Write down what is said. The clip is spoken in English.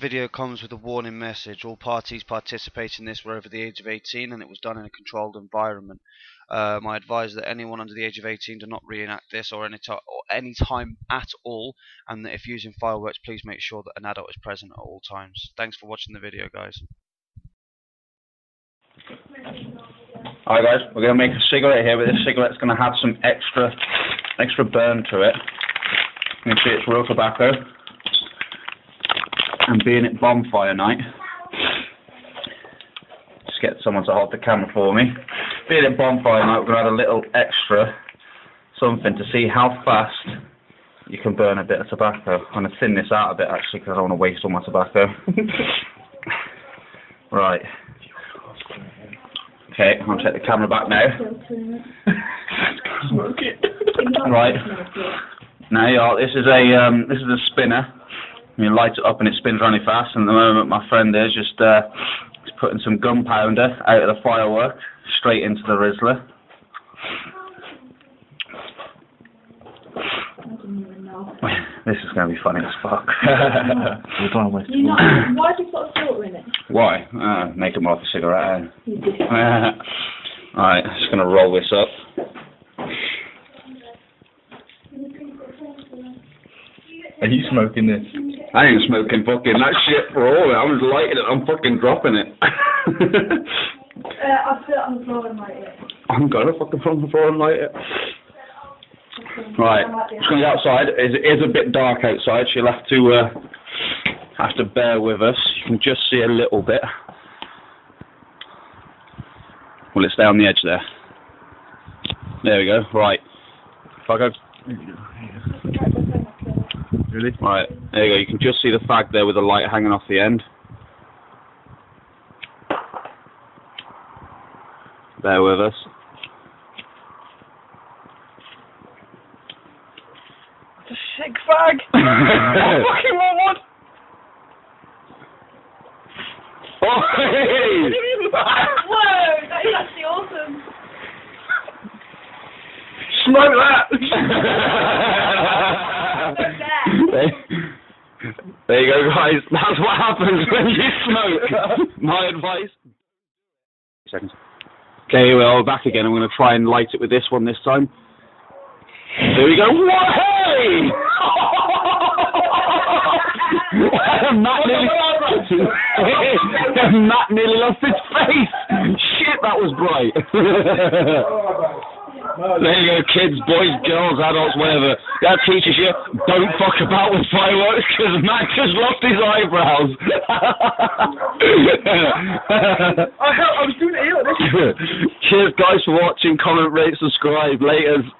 video comes with a warning message. All parties participating in this were over the age of 18 and it was done in a controlled environment. I advise that anyone under the age of 18 do not reenact this or any time at all, and that if using fireworks, please make sure that an adult is present at all times. Thanks for watching the video, guys. Alright guys, we're going to make a cigarette here, but this cigarette's going to have some extra burn to it. You can see it's real tobacco. And being it bonfire night, just get someone to hold the camera for me. Being it bonfire night, we're going to add a little extra something to see how fast you can burn a bit of tobacco. I'm going to thin this out a bit actually because I don't want to waste all my tobacco. Right. Okay, I'm going to take the camera back now. Smoke it. Right. Now y'all, this is a spinner. You light it up and it spins really fast, and at the moment my friend is just putting some gunpowder out of the firework straight into the Rizzler. This is going to be funny as fuck. Why do you put a filter in it? Why? Make it more of a cigarette. You did. Alright, just going to roll this up. Are you smoking this? I ain't smoking fucking that shit for all of it. I'm just lighting it. I'm fucking dropping it. I'll sit on the floor and light it. I'm going to fucking put on the floor and light it. Right, just going to go outside. It is a bit dark outside, so you'll have to bear with us. You can just see a little bit. Will it stay on the edge there? There we go. Right. If I go. Really? Right, there you go. You can just see the fag there with the light hanging off the end. Bear with us. It's a sick fag! I fucking want one! Oh, hey! Whoa, that is actually awesome. Smoke that! There you go, guys. That's what happens when you smoke. My advice. Seconds. Okay, well, back again. I'm going to try and light it with this one this time. There we go. What? Hey! Matt nearly lost his face. Shit, that was bright. There you go, kids, boys, girls, adults, whatever. That teaches you, don't fuck about with fireworks, because Matt just lost his eyebrows. I was doing it here. Cheers, guys, for watching. Comment, rate, subscribe. Laters.